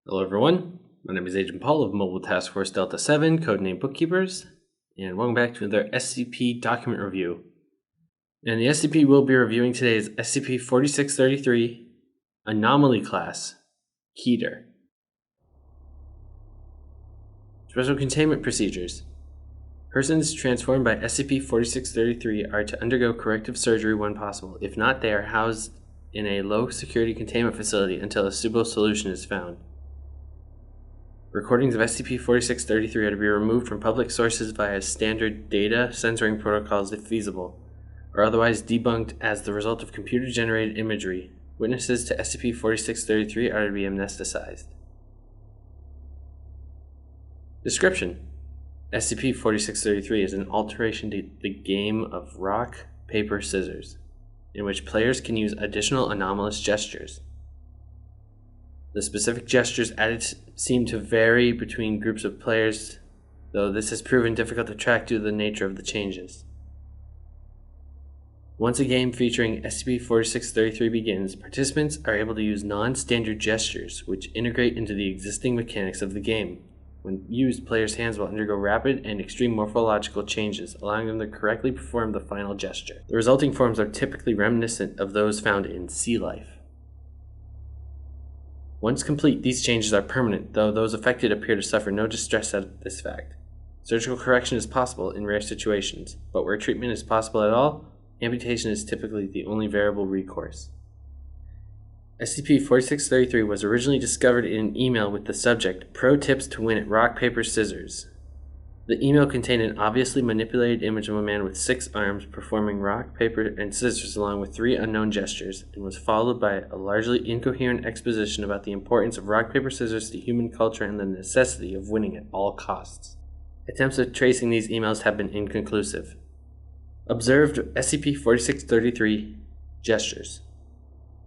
Hello everyone, my name is Agent Paul of Mobile Task Force Delta 7, codename Bookkeepers, and welcome back to another SCP document review. And the SCP we'll be reviewing today is SCP-4633, Anomaly Class, Keter. Special Containment Procedures. Persons transformed by SCP-4633 are to undergo corrective surgery when possible. If not, they are housed in a low-security containment facility until a suitable solution is found. Recordings of SCP-4633 are to be removed from public sources via standard data censoring protocols if feasible, or otherwise debunked as the result of computer-generated imagery. Witnesses to SCP-4633 are to be amnesticized. Description: SCP-4633 is an alteration to the game of rock, paper, scissors, in which players can use additional anomalous gestures. The specific gestures added seem to vary between groups of players, though this has proven difficult to track due to the nature of the changes. Once a game featuring SCP-4633 begins, participants are able to use non-standard gestures, which integrate into the existing mechanics of the game. When used, players' hands will undergo rapid and extreme morphological changes, allowing them to correctly perform the final gesture. The resulting forms are typically reminiscent of those found in sea life. Once complete, these changes are permanent, though those affected appear to suffer no distress at this fact. Surgical correction is possible in rare situations, but where treatment is possible at all, amputation is typically the only variable recourse. SCP-4633 was originally discovered in an email with the subject, "Pro Tips to Win at Rock, Paper, Scissors." The email contained an obviously manipulated image of a man with 6 arms performing rock, paper, and scissors along with 3 unknown gestures, and was followed by a largely incoherent exposition about the importance of rock, paper, scissors to human culture and the necessity of winning at all costs. Attempts at tracing these emails have been inconclusive. Observed SCP-4633 gestures.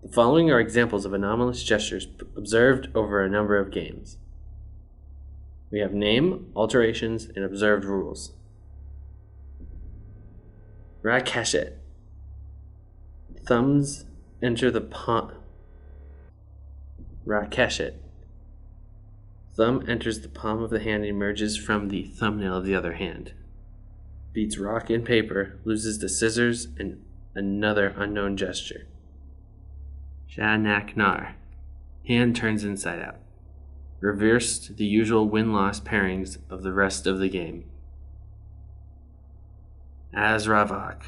The following are examples of anomalous gestures observed over a number of games. We have name, alterations, and observed rules. Rakeshet. Thumbs enter the palm. Rakeshet. Thumb enters the palm of the hand and emerges from the thumbnail of the other hand. Beats rock and paper, loses the scissors, and another unknown gesture. Shanaknar. Hand turns inside out. Reversed the usual win-loss pairings of the rest of the game. Azravak.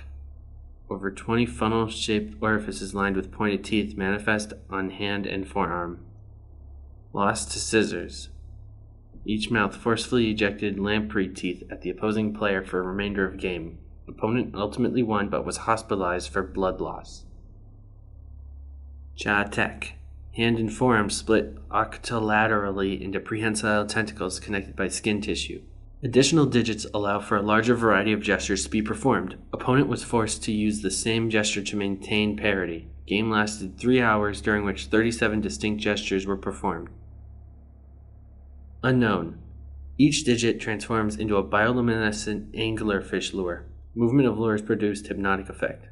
Over 20 funnel-shaped orifices lined with pointed teeth manifest on hand and forearm. Lost to scissors. Each mouth forcefully ejected lamprey teeth at the opposing player for a remainder of game. Opponent ultimately won but was hospitalized for blood loss. Chatek. Hand and forearm split octolaterally into prehensile tentacles connected by skin tissue. Additional digits allow for a larger variety of gestures to be performed. Opponent was forced to use the same gesture to maintain parity. Game lasted 3 hours, during which 37 distinct gestures were performed. Unknown. Each digit transforms into a bioluminescent anglerfish lure. Movement of lures produced hypnotic effect.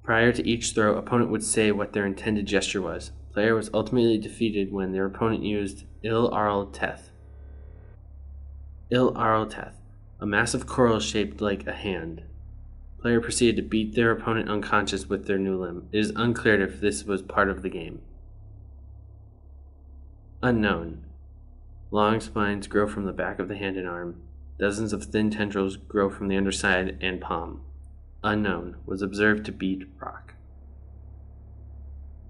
Prior to each throw, opponent would say what their intended gesture was. Player was ultimately defeated when their opponent used Il-Arl-Teth. Il-Arl-Teth, a massive coral shaped like a hand. Player proceeded to beat their opponent unconscious with their new limb. It is unclear if this was part of the game. Unknown. Long spines grow from the back of the hand and arm. Dozens of thin tendrils grow from the underside and palm. Unknown, was observed to beat rock.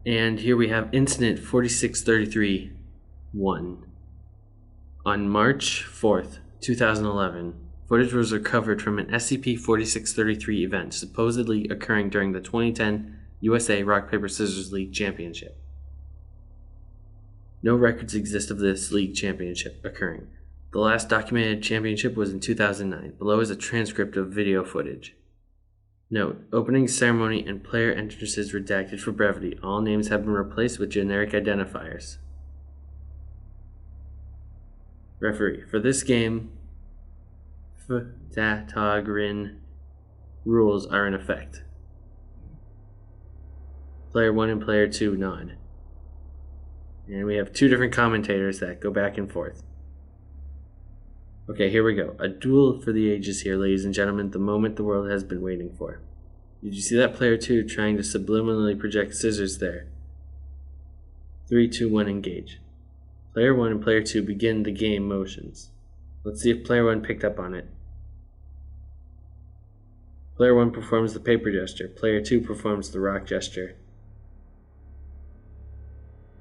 And here we have Incident 4633-1. On March 4th, 2011, footage was recovered from an SCP-4633 event supposedly occurring during the 2010 USA Rock Paper Scissors League Championship. No records exist of this league championship occurring. The last documented championship was in 2009. Below is a transcript of video footage. Note: opening ceremony and player entrances redacted for brevity. All names have been replaced with generic identifiers. Referee: for this game, Ftagrin rules are in effect. Player 1 and Player 2 nod. And we have two different commentators that go back and forth. Okay, here we go. A duel for the ages here, ladies and gentlemen, the moment the world has been waiting for. Did you see that player 2 trying to subliminally project scissors there? 3, 2, 1, engage. Player 1 and player 2 begin the game motions. Let's see if player 1 picked up on it. Player 1 performs the paper gesture. Player 2 performs the rock gesture.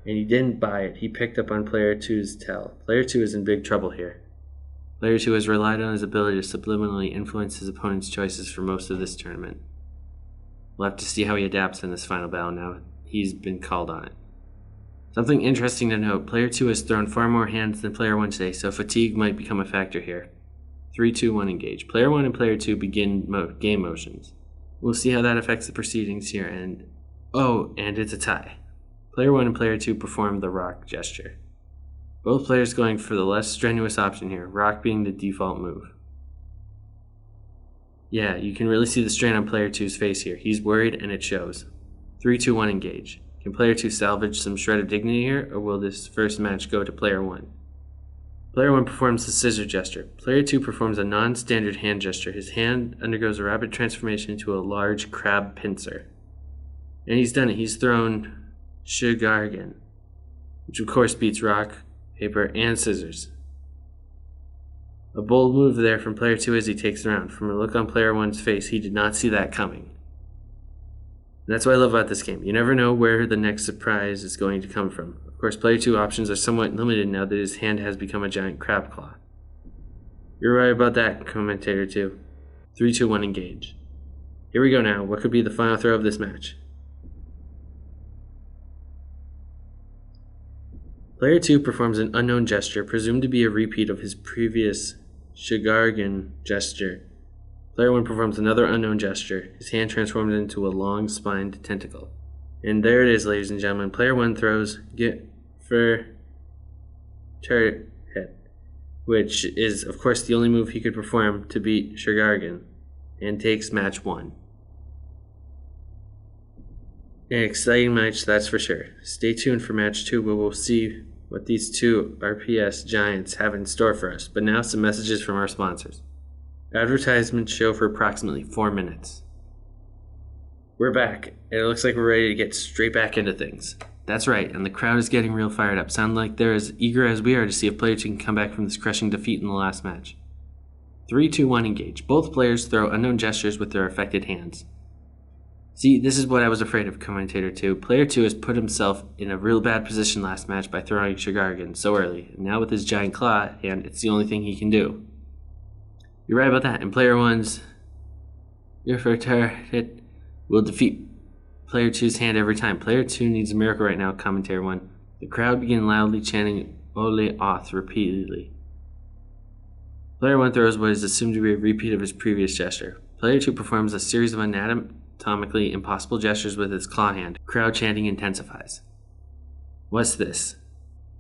And he didn't buy it. He picked up on player 2's tell. Player 2 is in big trouble here. Player 2 has relied on his ability to subliminally influence his opponent's choices for most of this tournament. We'll have to see how he adapts in this final battle now he's been called on it. Something interesting to note, player 2 has thrown far more hands than player 1 today, so fatigue might become a factor here. 3, 2, 1, engage. Player 1 and player 2 begin game motions. We'll see how that affects the proceedings here, and it's a tie. Player 1 and player 2 perform the rock gesture. Both players going for the less strenuous option here, rock being the default move. Yeah, you can really see the strain on player 2's face here. He's worried and it shows. 3, 2, 1, engage. Can player 2 salvage some shred of dignity here, or will this first match go to player 1? Player 1 performs the scissor gesture. Player 2 performs a non-standard hand gesture. His hand undergoes a rapid transformation into a large crab pincer. And he's done it. He's thrown Shigargan, which of course beats rock, paper, and scissors. A bold move there from player 2 as he takes the round. From a look on player 1's face, he did not see that coming. And that's what I love about this game. You never know where the next surprise is going to come from. Of course, player 2 options are somewhat limited now that his hand has become a giant crab claw. You're right about that, commentator 2. 3, 2, 1, engage. Here we go now. What could be the final throw of this match? Player 2 performs an unknown gesture, presumed to be a repeat of his previous Shigargan gesture. Player 1 performs another unknown gesture. His hand transforms into a long spined tentacle. And there it is, ladies and gentlemen. Player 1 throws Get for Turret, which is, of course, the only move he could perform to beat Shigargan, and takes match 1. An exciting match, that's for sure. Stay tuned for match 2, where we'll see what these two RPS giants have in store for us. But now some messages from our sponsors. Advertisements show for approximately 4 minutes. We're back, and it looks like we're ready to get straight back into things. That's right, and the crowd is getting real fired up. Sound like they're as eager as we are to see if player 2 can come back from this crushing defeat in the last match. 3, 2, 1, engage. Both players throw unknown gestures with their affected hands. See, this is what I was afraid of, commentator 2. Player 2 has put himself in a real bad position last match by throwing Shigargan so early, and now with his giant claw hand, it's the only thing he can do. You're right about that, and player 1's hit will defeat player 2's hand every time. Player 2 needs a miracle right now, commentator 1. The crowd began loudly chanting Yog-Sothoth repeatedly. Player 1 throws what is assumed to be a repeat of his previous gesture. Player 2 performs a series of anatomically impossible gestures with his claw hand. Crowd chanting intensifies. What's this?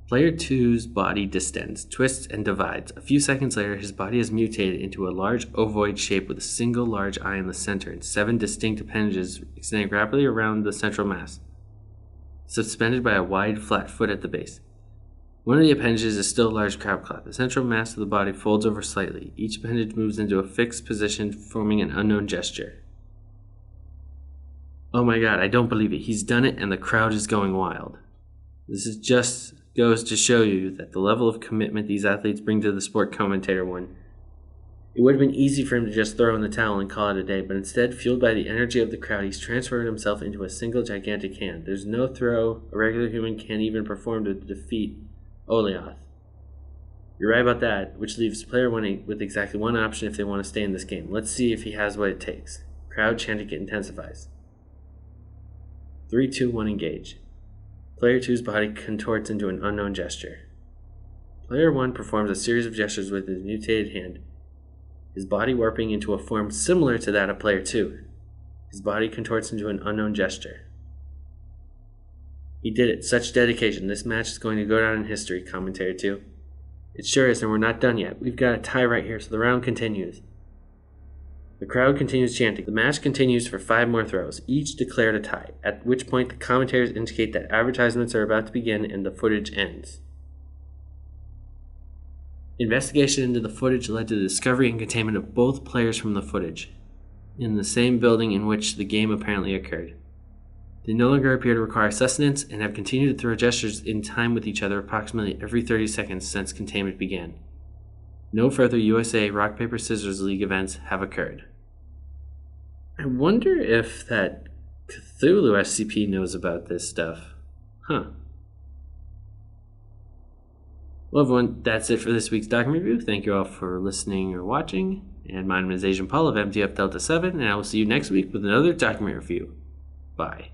Player 2's body distends, twists, and divides. A few seconds later, his body is mutated into a large ovoid shape with a single large eye in the center and 7 distinct appendages extending rapidly around the central mass, suspended by a wide, flat foot at the base. One of the appendages is still a large crab claw. The central mass of the body folds over slightly. Each appendage moves into a fixed position, forming an unknown gesture. Oh my god, I don't believe it. He's done it, and the crowd is going wild. This is just goes to show you that the level of commitment these athletes bring to the sport, commentator 1. It would have been easy for him to just throw in the towel and call it a day, but instead, fueled by the energy of the crowd, he's transferred himself into a single gigantic hand. There's no throw a regular human can't even perform to defeat Yog-Sothoth. You're right about that, which leaves player 1 with exactly one option if they want to stay in this game. Let's see if he has what it takes. Crowd chanting intensifies. 3, 2, 1, engage. Player 2's body contorts into an unknown gesture. Player 1 performs a series of gestures with his mutated hand, his body warping into a form similar to that of player 2. His body contorts into an unknown gesture. He did it. Such dedication. This match is going to go down in history, commentator 2. It sure is, and we're not done yet. We've got a tie right here, so the round continues. The crowd continues chanting. The match continues for 5 more throws, each declared a tie, at which point the commentators indicate that advertisements are about to begin and the footage ends. Investigation into the footage led to the discovery and containment of both players from the footage, in the same building in which the game apparently occurred. They no longer appear to require sustenance and have continued to throw gestures in time with each other approximately every 30 seconds since containment began. No further USA Rock Paper Scissors League events have occurred. I wonder if that Cthulhu SCP knows about this stuff. Huh. Well, everyone, that's it for this week's document review. Thank you all for listening or watching. And my name is Asian Paul of MTF Delta 7, and I will see you next week with another document review. Bye.